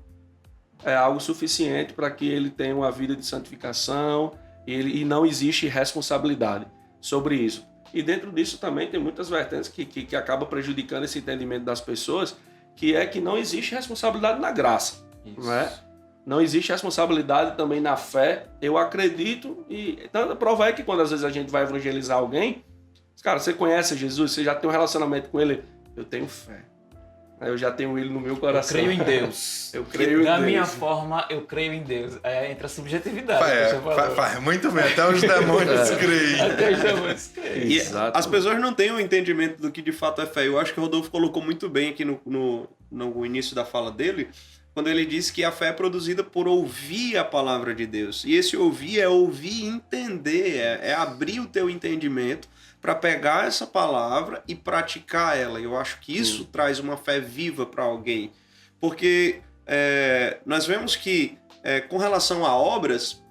é algo suficiente para que ele tenha uma vida de santificação, e não existe responsabilidade sobre isso. E dentro disso também tem muitas vertentes que acabam prejudicando esse entendimento das pessoas, que é que não existe responsabilidade na graça. Não é? não existe responsabilidade também na fé. Eu acredito, e tanto a prova é que quando às vezes a gente vai evangelizar alguém, cara, você conhece Jesus, você já tem um relacionamento com ele, eu tenho fé. Eu já tenho ele no meu coração. Eu creio em Deus. Eu creio em Da Deus. minha forma, eu creio em Deus. Entra a subjetividade. Faz muito bem, até os demônios creem. Até os demônios creem. E Exato. as pessoas não têm um entendimento do que de fato é fé. Eu acho que o Rodolfo colocou muito bem aqui no início da fala dele, quando ele disse que a fé é produzida por ouvir a palavra de Deus. E esse ouvir é ouvir e entender, é abrir o teu entendimento para pegar essa palavra e praticar ela. Eu acho que isso traz uma fé viva para alguém. Porque nós vemos que, com relação a obras,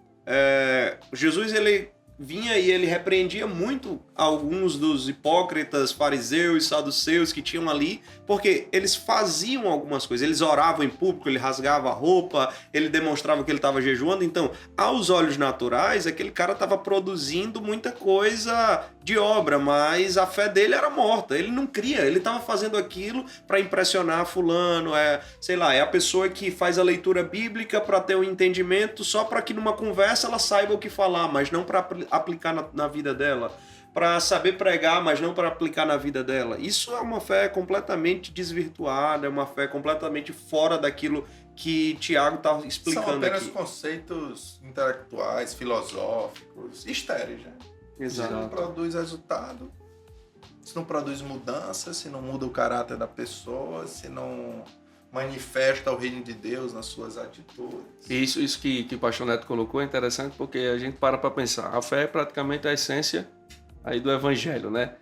Jesus ele vinha e ele repreendia muito alguns dos hipócritas, fariseus, saduceus que tinham ali, porque eles faziam algumas coisas, eles oravam em público, ele rasgava a roupa, ele demonstrava que ele estava jejuando. Então, aos olhos naturais, aquele cara estava produzindo muita coisa de obra, mas a fé dele era morta, ele não cria, ele estava fazendo aquilo para impressionar fulano, sei lá, é a pessoa que faz a leitura bíblica para ter um entendimento só para que numa conversa ela saiba o que falar, mas não para aplicar na vida dela, para saber pregar, mas não para aplicar na vida dela. Isso é uma fé completamente desvirtuada, é uma fé completamente fora daquilo que Tiago está explicando aqui. São apenas conceitos intelectuais, filosóficos, estéreis, né? Exato. Se não produz resultado, se não produz mudança, se não muda o caráter da pessoa, se não manifesta o reino de Deus nas suas atitudes. Isso que o pastor Neto colocou é interessante, porque a gente para pensar. A fé é praticamente a essência aí do evangelho, né?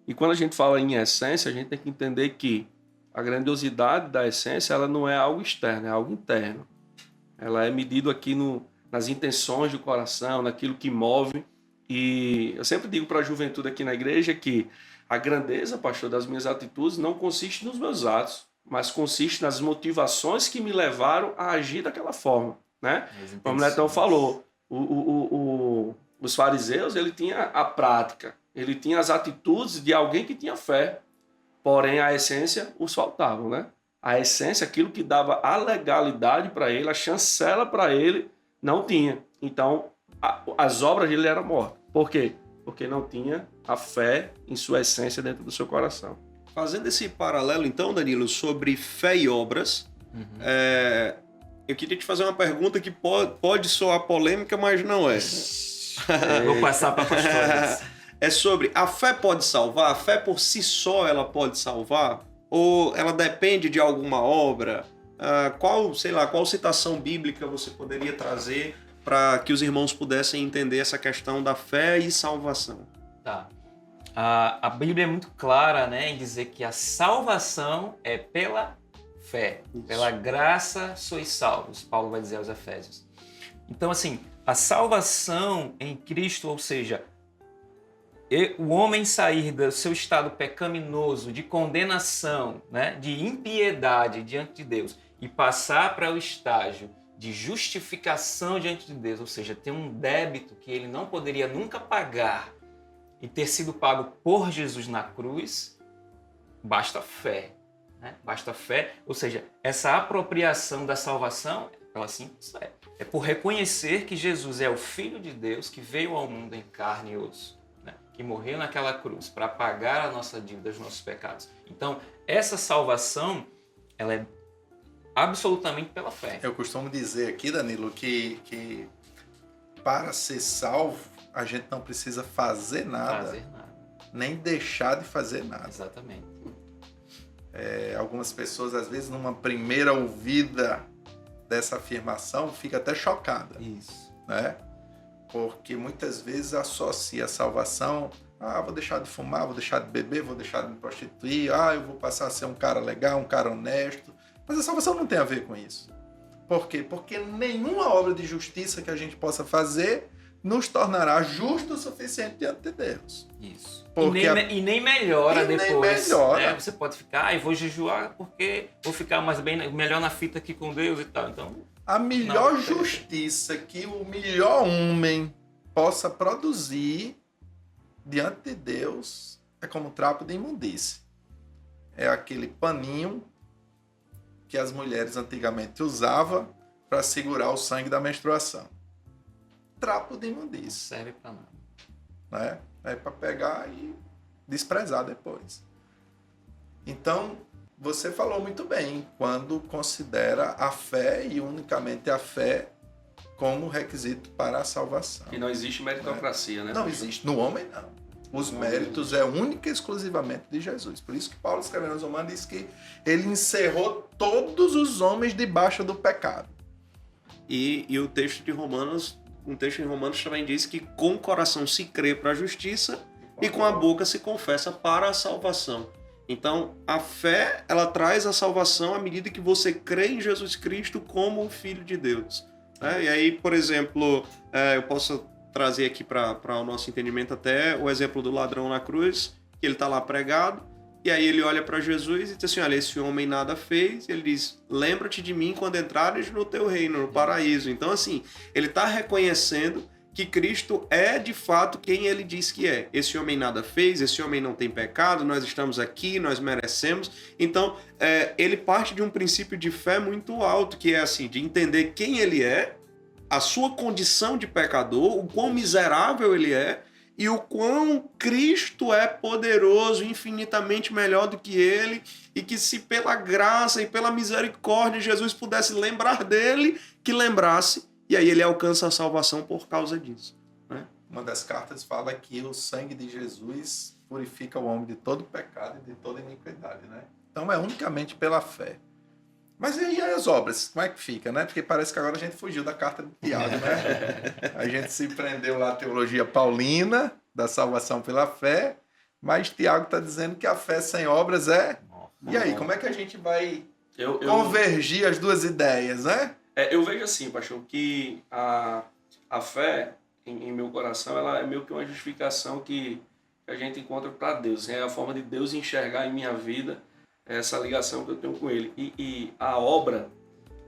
E quando a gente fala em essência, a gente tem que entender que a grandiosidade da essência, ela não é algo externo, é algo interno. Ela é medida aqui nas intenções do coração, naquilo que move. E eu sempre digo para a juventude aqui na igreja que a grandeza, pastor, das minhas atitudes não consiste nos meus atos, mas consiste nas motivações que me levaram a agir daquela forma, né? Como o Netão falou, os fariseus, ele tinha a prática, ele tinha as atitudes de alguém que tinha fé, porém a essência os faltava, né? A essência, aquilo que dava a legalidade para ele, a chancela para ele, não tinha. Então, as obras dele eram mortas. Por quê? Porque não tinha a fé em sua essência dentro do seu coração. Fazendo esse paralelo, então, Danilo, sobre fé e obras, eu queria te fazer uma pergunta que pode soar polêmica, mas não é. Vou passar para pastores. É sobre a fé pode salvar? A fé por si só ela pode salvar? Ou ela depende de alguma obra? Qual citação bíblica você poderia trazer para que os irmãos pudessem entender essa questão da fé e salvação? Tá. A Bíblia é muito clara, né, em dizer que a salvação é pela fé. Isso. Pela graça sois salvos, Paulo vai dizer aos Efésios. Então, assim, a salvação em Cristo, ou seja, o homem sair do seu estado pecaminoso, de condenação, né, de impiedade diante de Deus e passar para o estágio de justificação diante de Deus, ou seja, ter um débito que ele não poderia nunca pagar e ter sido pago por Jesus na cruz, basta fé. Né? Basta fé, ou seja, essa apropriação da salvação, ela simples é por reconhecer que Jesus é o Filho de Deus que veio ao mundo em carne e osso, né? Que morreu naquela cruz para pagar a nossa dívida, os nossos pecados. Então, essa salvação, ela é absolutamente pela fé. Eu costumo dizer aqui, Danilo, que para ser salvo, a gente não precisa fazer nada, nem deixar de fazer nada. Exatamente. Algumas pessoas, às vezes, numa primeira ouvida dessa afirmação, fica até chocada. Isso. Né? Porque muitas vezes associa a salvação, vou deixar de fumar, vou deixar de beber, vou deixar de me prostituir, eu vou passar a ser um cara legal, um cara honesto. Mas a salvação não tem a ver com isso. Por quê? Porque nenhuma obra de justiça que a gente possa fazer nos tornará justo o suficiente diante de Deus. Isso. Porque e nem melhora depois. Nem melhora. Né? Você pode ficar, vou jejuar porque vou ficar melhor na fita aqui com Deus e tal. Então, a melhor justiça que o melhor homem possa produzir diante de Deus é como trapo de imundície. É aquele paninho que as mulheres antigamente usavam para segurar o sangue da menstruação? Trapo de imundícia, Serve para nada. né? É para pegar e desprezar depois. Então, você falou muito bem quando considera a fé e unicamente a fé como requisito para a salvação. Que não existe meritocracia, né? Não existe. No homem, não. Os méritos é única e exclusivamente de Jesus. Por isso que Paulo, escrevendo aos Romanos, diz que ele encerrou todos os homens debaixo do pecado. E o texto de Romanos, um texto em Romanos também diz que com o coração se crê para a justiça e com a boca se confessa para a salvação. Então, a fé, ela traz a salvação à medida que você crê em Jesus Cristo como o Filho de Deus. E aí, por exemplo, eu posso trazer aqui para o nosso entendimento até o exemplo do ladrão na cruz, que ele está lá pregado, e aí ele olha para Jesus e diz assim, olha, esse homem nada fez, e ele diz, lembra-te de mim quando entrares no teu reino, no paraíso. Então, assim, ele está reconhecendo que Cristo é de fato quem ele diz que é. Esse homem nada fez, esse homem não tem pecado, nós estamos aqui, nós merecemos. Então, ele parte de um princípio de fé muito alto, que é assim, de entender quem ele é, a sua condição de pecador, o quão miserável ele é, e o quão Cristo é poderoso, infinitamente melhor do que ele, e que se pela graça e pela misericórdia Jesus pudesse lembrar dele, que lembrasse, e aí ele alcança a salvação por causa disso. Né? Uma das cartas fala que o sangue de Jesus purifica o homem de todo pecado e de toda iniquidade, né? Então é unicamente pela fé. Mas e aí as obras? Como é que fica, né? Porque parece que agora a gente fugiu da carta de Tiago, né? A gente se prendeu lá à teologia paulina, da salvação pela fé, mas Tiago está dizendo que a fé sem obras é... E aí, como é que a gente vai convergir as duas ideias, né? Eu vejo assim, pastor, que a fé, em meu coração, ela é meio que uma justificação que a gente encontra para Deus. É a forma de Deus enxergar em minha vida essa ligação que eu tenho com Ele. E a obra,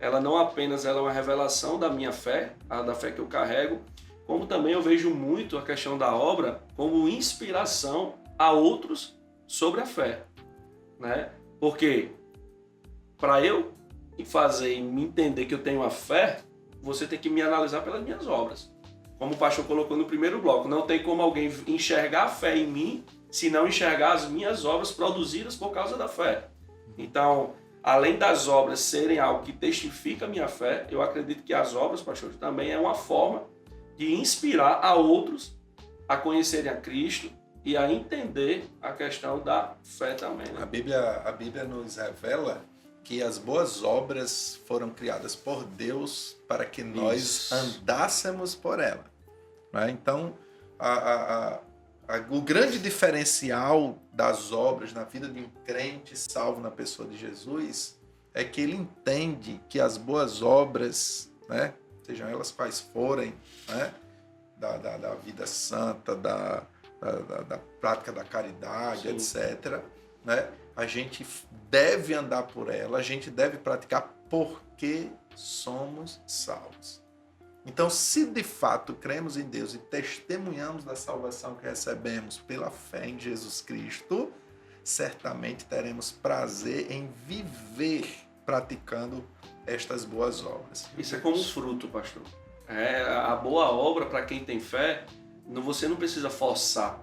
ela não apenas ela é uma revelação da minha fé, da fé que eu carrego, como também eu vejo muito a questão da obra como inspiração a outros sobre a fé. Né? Porque para eu fazer e me entender que eu tenho a fé, você tem que me analisar pelas minhas obras. Como o pastor colocou no primeiro bloco, não tem como alguém enxergar a fé em mim se não enxergar as minhas obras produzidas por causa da fé. Então, além das obras serem algo que testifica a minha fé, eu acredito que as obras, pastor, também é uma forma de inspirar a outros a conhecerem a Cristo e a entender a questão da fé também. Né? A Bíblia nos revela que as boas obras foram criadas por Deus para que nós andássemos por ela. Né? Então, o grande diferencial das obras na vida de um crente salvo na pessoa de Jesus é que ele entende que as boas obras, né, sejam elas quais forem, né, da vida santa, da prática da caridade, etc., né, a gente deve andar por ela, a gente deve praticar porque somos salvos. Então, se de fato cremos em Deus e testemunhamos da salvação que recebemos pela fé em Jesus Cristo, certamente teremos prazer em viver praticando estas boas obras. Isso é como um fruto, pastor. A boa obra, para quem tem fé, você não precisa forçar.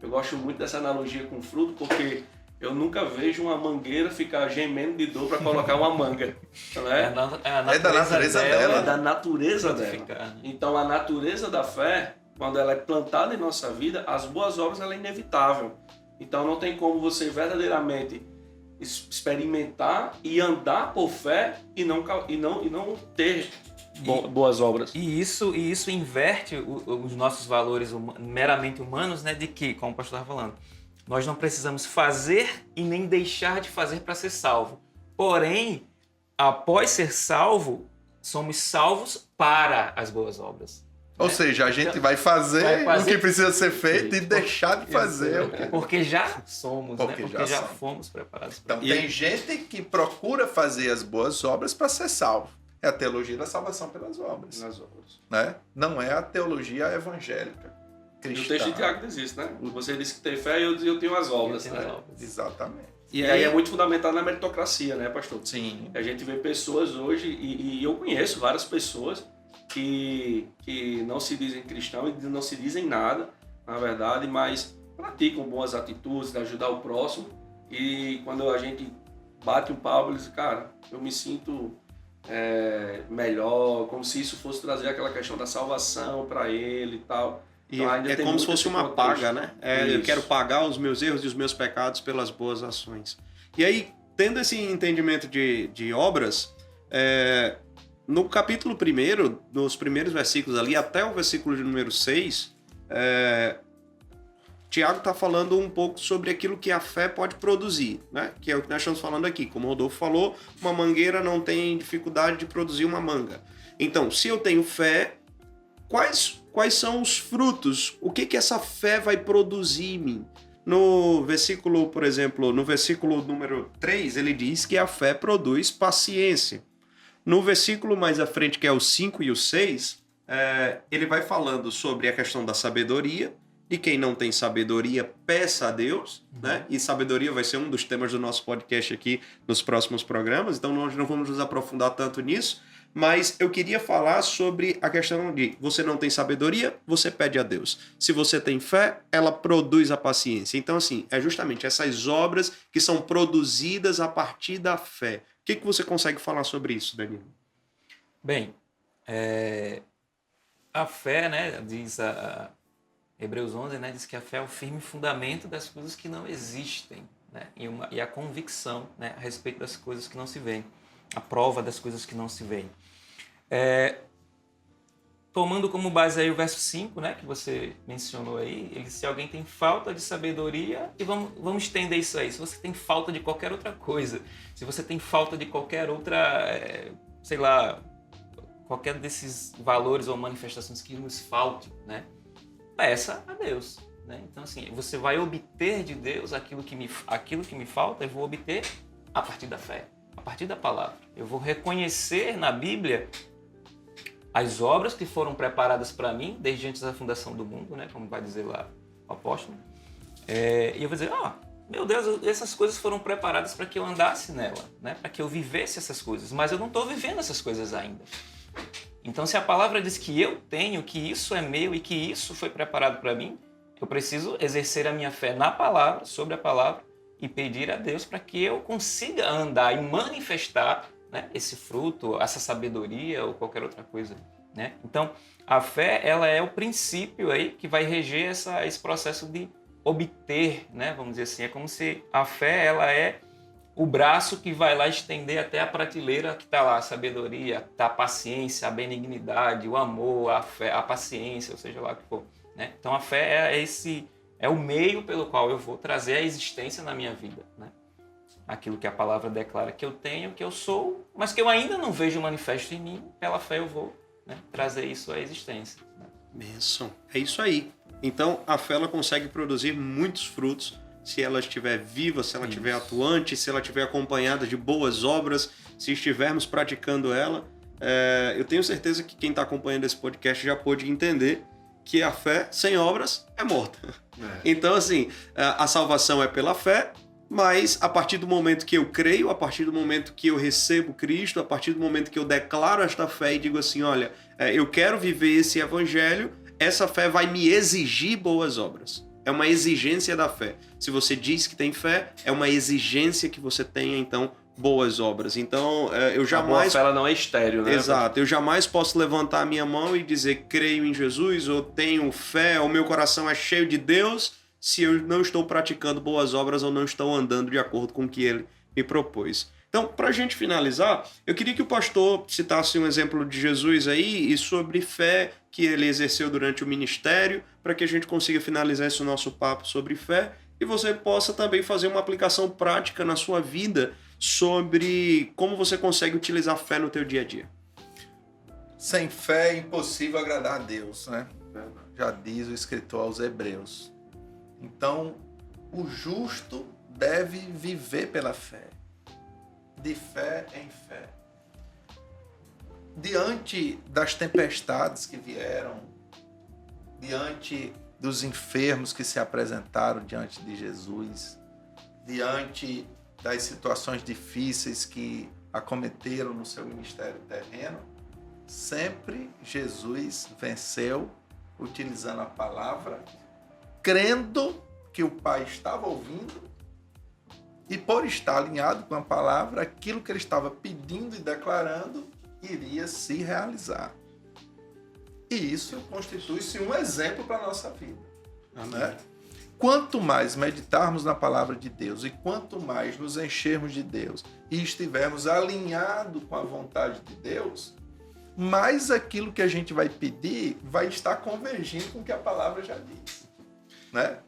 Eu gosto muito dessa analogia com fruto, porque eu nunca vejo uma mangueira ficar gemendo de dor para colocar uma manga. Né? É da natureza dela. É da natureza dela. Né? Então, a natureza da fé, quando ela é plantada em nossa vida, as boas obras ela é inevitável. Então, não tem como você verdadeiramente experimentar e andar por fé e não ter boas obras. E isso inverte os nossos valores meramente humanos, né? De que, como o pastor estava falando, nós não precisamos fazer e nem deixar de fazer para ser salvo. Porém, após ser salvo, somos salvos para as boas obras. Ou seja, a gente vai fazer o que precisa ser feito e deixar de fazer o que... Porque já somos, porque já fomos preparados. Então, tem gente que procura fazer as boas obras para ser salvo. É a teologia da salvação pelas obras. Nas obras. Né? Não é a teologia evangélica. cristã. No texto de Tiago diz isso, né? Você disse que tem fé e eu tenho as obras, Eu tenho né? as obras. Exatamente. E aí é muito fundamental na meritocracia, né, pastor? Sim. A gente vê pessoas hoje, e eu conheço várias pessoas que não se dizem cristãos e não se dizem nada, na verdade, mas praticam boas atitudes de ajudar o próximo. E quando a gente bate um papo, eles dizem, cara, eu me sinto melhor, como se isso fosse trazer aquela questão da salvação para ele e tal. E Então, ainda é tem como se muito fosse esse uma contexto. paga, né? Eu Isso. quero pagar os meus erros e os meus pecados pelas boas ações. E aí, tendo esse entendimento de obras, no capítulo 1, nos primeiros versículos ali, até o versículo de número 6, Tiago está falando um pouco sobre aquilo que a fé pode produzir, né? Que é o que nós estamos falando aqui. Como o Rodolfo falou, uma mangueira não tem dificuldade de produzir uma manga. Então, se eu tenho fé, quais são os frutos? O que essa fé vai produzir em mim? No versículo, por exemplo, no versículo número 3, ele diz que a fé produz paciência. No versículo mais à frente, que é o 5 e o 6, ele vai falando sobre a questão da sabedoria, e quem não tem sabedoria, peça a Deus, né? E sabedoria vai ser um dos temas do nosso podcast aqui nos próximos programas, então nós não vamos nos aprofundar tanto nisso, mas eu queria falar sobre a questão de você não tem sabedoria, você pede a Deus. Se você tem fé, ela produz a paciência. Então, assim, é justamente essas obras que são produzidas a partir da fé. O que você consegue falar sobre isso, Danilo? Bem, a fé, né, diz Hebreus 11, né, diz que a fé é o firme fundamento das coisas que não existem, né, e a convicção, né, a respeito das coisas que não se veem, a prova das coisas que não se veem. Tomando como base aí o verso 5, né, que você mencionou aí, se alguém tem falta de sabedoria, e vamos estender isso aí, se você tem falta de qualquer outra coisa, se você tem falta de qualquer outra, sei lá, qualquer desses valores ou manifestações que nos falte, né, peça a Deus, né? Então, assim, você vai obter de Deus aquilo que me falta, eu vou obter a partir da fé, a partir da palavra. Eu vou reconhecer na Bíblia as obras que foram preparadas para mim desde antes da fundação do mundo, né? Como vai dizer lá o apóstolo. E eu vou dizer, meu Deus, essas coisas foram preparadas para que eu andasse nela, né? Para que eu vivesse essas coisas, mas eu não estou vivendo essas coisas ainda. Então, se a palavra diz que eu tenho, que isso é meu e que isso foi preparado para mim, eu preciso exercer a minha fé na palavra, sobre a palavra, e pedir a Deus para que eu consiga andar e manifestar, né, esse fruto, essa sabedoria ou qualquer outra coisa, né? Então, a fé, ela é o princípio aí que vai reger esse processo de obter, né? Vamos dizer assim, é como se a fé, ela é o braço que vai lá estender até a prateleira que está lá, a sabedoria, tá a paciência, a benignidade, o amor, a fé, a paciência, ou seja lá o que for, né? Então a fé é o meio pelo qual eu vou trazer a existência na minha vida, né? Aquilo que a palavra declara que eu tenho, que eu sou, mas que eu ainda não vejo manifesto em mim, pela fé eu vou, né, trazer isso à existência, né? Bênção. É isso aí. Então a fé ela consegue produzir muitos frutos se ela estiver viva, se ela estiver atuante, se ela estiver acompanhada de boas obras, se estivermos praticando ela. Eu tenho certeza que quem está acompanhando esse podcast já pôde entender que a fé sem obras é morta. Então, assim, a salvação é pela fé, mas a partir do momento que eu creio, a partir do momento que eu recebo Cristo, a partir do momento que eu declaro esta fé e digo assim, olha, eu quero viver esse evangelho, essa fé vai me exigir boas obras. É uma exigência da fé. Se você diz que tem fé, é uma exigência que você tenha, então, boas obras. Então, eu jamais... A boa fé ela não é estéril, né? Exato. Eu jamais posso levantar a minha mão e dizer creio em Jesus, ou tenho fé, ou meu coração é cheio de Deus, se eu não estou praticando boas obras ou não estou andando de acordo com o que ele me propôs. Então, para a gente finalizar, eu queria que o pastor citasse um exemplo de Jesus aí e sobre fé que ele exerceu durante o ministério, para que a gente consiga finalizar esse nosso papo sobre fé e você possa também fazer uma aplicação prática na sua vida sobre como você consegue utilizar a fé no teu dia a dia. Sem fé é impossível agradar a Deus, né? Já diz o escritor aos Hebreus. Então, o justo deve viver pela fé. De fé em fé. Diante das tempestades que vieram, diante dos enfermos que se apresentaram diante de Jesus, diante das situações difíceis que acometeram no seu ministério terreno, sempre Jesus venceu utilizando a palavra, crendo que o Pai estava ouvindo e por estar alinhado com a palavra, aquilo que ele estava pedindo e declarando iria se realizar. E isso constitui-se um exemplo para a nossa vida. Né? Quanto mais meditarmos na palavra de Deus e quanto mais nos enchermos de Deus e estivermos alinhados com a vontade de Deus, mais aquilo que a gente vai pedir vai estar convergindo com o que a palavra já diz. Né?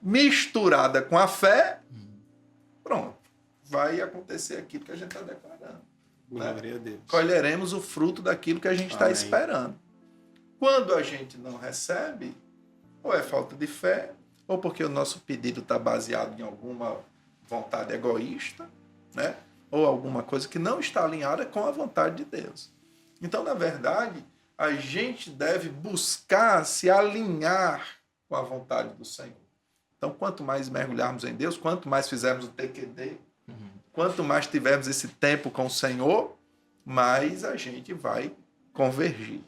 Misturada com a fé, pronto, vai acontecer aquilo que a gente está declarando. Glória a Deus. Colheremos o fruto daquilo que a gente está esperando. Quando a gente não recebe, ou é falta de fé, ou porque o nosso pedido está baseado em alguma vontade egoísta, né? Ou alguma coisa que não está alinhada com a vontade de Deus. Então, na verdade, a gente deve buscar se alinhar com a vontade do Senhor. Então, quanto mais mergulharmos em Deus, quanto mais fizermos o TQD, quanto mais tivermos esse tempo com o Senhor, mais a gente vai convergir.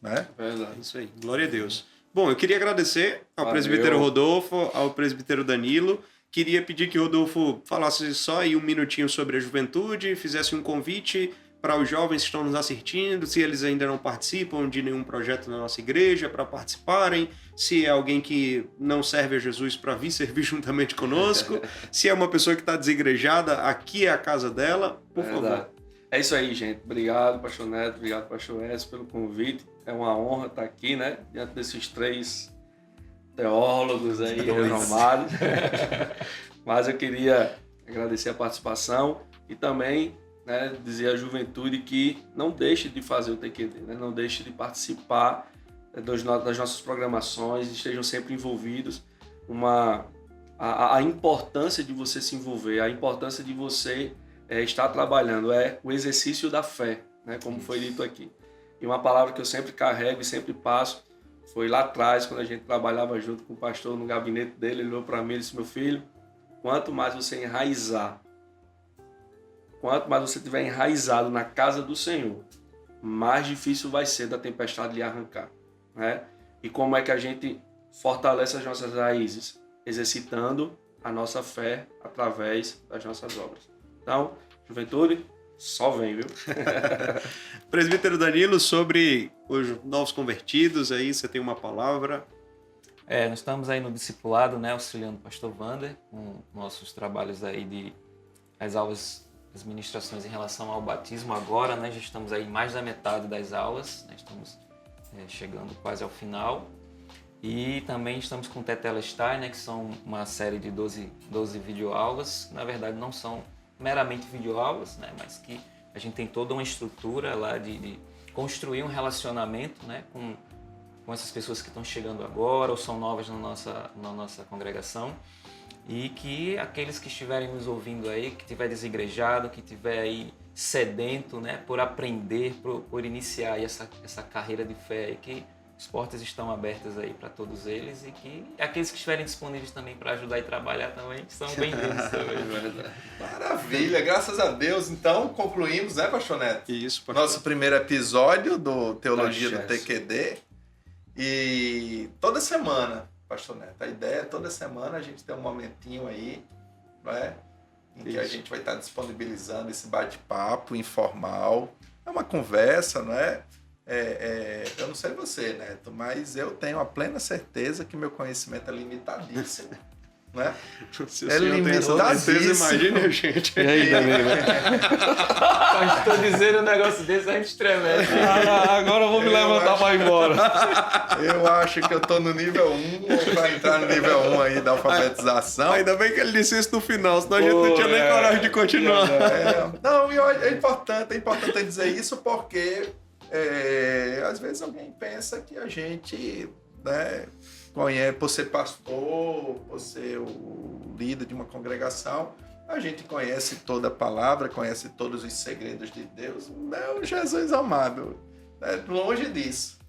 Né? Verdade. Isso aí, glória a Deus. Bom, eu queria agradecer ao presbítero Rodolfo, ao presbítero Danilo. Queria pedir que o Rodolfo falasse só aí um minutinho sobre a juventude, fizesse um convite para os jovens que estão nos assistindo, se eles ainda não participam de nenhum projeto na nossa igreja, para participarem, se é alguém que não serve a Jesus para vir servir juntamente conosco, se é uma pessoa que está desigrejada, aqui é a casa dela, por favor. É isso aí, gente. Obrigado, pastor Neto, obrigado, pastor Edson, pelo convite. É uma honra estar aqui, né? Diante desses 3 teólogos aí, renomados. Mas eu queria agradecer a participação e também, né, dizer à juventude que não deixe de fazer o TQD, né? Não deixe de participar das nossas programações, estejam sempre envolvidos. A importância de você se envolver, a importância de você estar trabalhando é o exercício da fé, né? Como foi dito aqui. E uma palavra que eu sempre carrego e sempre passo foi lá atrás, quando a gente trabalhava junto com o pastor no gabinete dele, ele olhou para mim e disse: meu filho, quanto mais você enraizar, quanto mais você estiver enraizado na casa do Senhor, mais difícil vai ser da tempestade lhe arrancar. Né? E como é que a gente fortalece as nossas raízes? Exercitando a nossa fé através das nossas obras. Então, juventude, só vem, viu? Presbítero Danilo, sobre os novos convertidos, aí você tem uma palavra. Nós estamos aí no discipulado, né, auxiliando o pastor Wander, com nossos trabalhos aí as aulas, as ministrações em relação ao batismo agora, né, já estamos aí mais da metade das aulas, né, estamos chegando quase ao final. E também estamos com o Tetelestai, né, que são uma série de 12 videoaulas, que na verdade não são meramente videoaulas, né, mas que a gente tem toda uma estrutura lá de construir um relacionamento, né, com essas pessoas que estão chegando agora ou são novas na nossa congregação, e que aqueles que estiverem nos ouvindo aí, que estiver desigrejado, que estiver aí sedento, né, por aprender, por iniciar aí essa carreira de fé aí, que as portas estão abertas aí para todos eles, e que aqueles que estiverem disponíveis também para ajudar e trabalhar também são bem-vindos também. Maravilha, graças a Deus. Então, concluímos, né, pastor Neto? Isso, pastor. Nosso primeiro episódio do Teologia do TQD. E toda semana, pastor Neto, a ideia é toda semana a gente ter um momentinho aí, né, em que a gente vai estar disponibilizando esse bate-papo informal. É uma conversa, não é? Eu não sei você, Neto, mas eu tenho a plena certeza que meu conhecimento é limitadíssimo. Né? Se o senhor tem essa certeza, imagine a gente. E aí, Danilo? Estou dizendo um negócio desse, a gente tremendo. Agora eu vou me levantar para ir embora. Eu acho que eu estou no nível 1, ou para entrar no nível 1 aí da alfabetização. Ainda bem que ele disse isso no final, senão a gente não tinha nem coragem de continuar. Não, é importante dizer isso porque às vezes alguém pensa que a gente, né, conhece, por ser pastor, por ser o líder de uma congregação, a gente conhece toda a palavra, conhece todos os segredos de Deus. Meu Jesus amado, longe disso.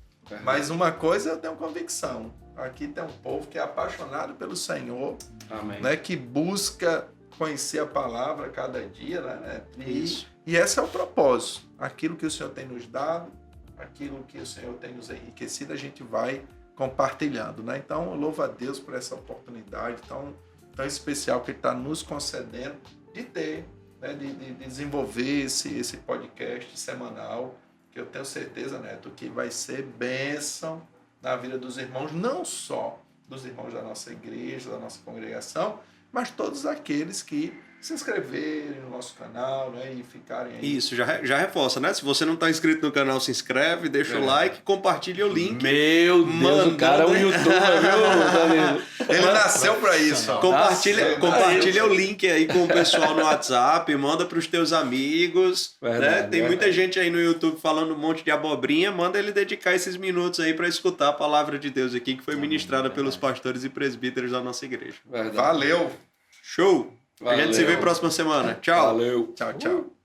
Mas uma coisa eu tenho convicção, Aqui tem um povo que é apaixonado pelo Senhor, Amém. né? Que busca conhecer a palavra cada dia, né? Isso. E esse é o propósito. Aquilo que o Senhor tem nos dado, aquilo que o Senhor tem nos enriquecido, a gente vai compartilhando, né? Então, eu louvo a Deus por essa oportunidade tão especial que Ele está nos concedendo de ter, né? de desenvolver esse podcast semanal, que eu tenho certeza, Neto, que vai ser bênção na vida dos irmãos, não só dos irmãos da nossa igreja, da nossa congregação, mas todos aqueles que se inscreverem no nosso canal, né, e ficarem aí. Isso, já reforça, né? Se você não está inscrito no canal, se inscreve, deixa o like, compartilha o link. Meu Deus, o cara é um youtuber, viu, Danilo? Ele nasceu para isso. Ó. Compartilha o link aí com o pessoal no WhatsApp, manda para os teus amigos. Verdade, né? Tem muita gente aí no YouTube falando um monte de abobrinha, manda ele dedicar esses minutos aí para escutar a palavra de Deus aqui, que foi ministrada pelos pastores e presbíteros da nossa igreja. Verdade. Valeu. Show! A Valeu. gente se vê próxima semana. Tchau! Valeu. Tchau, tchau.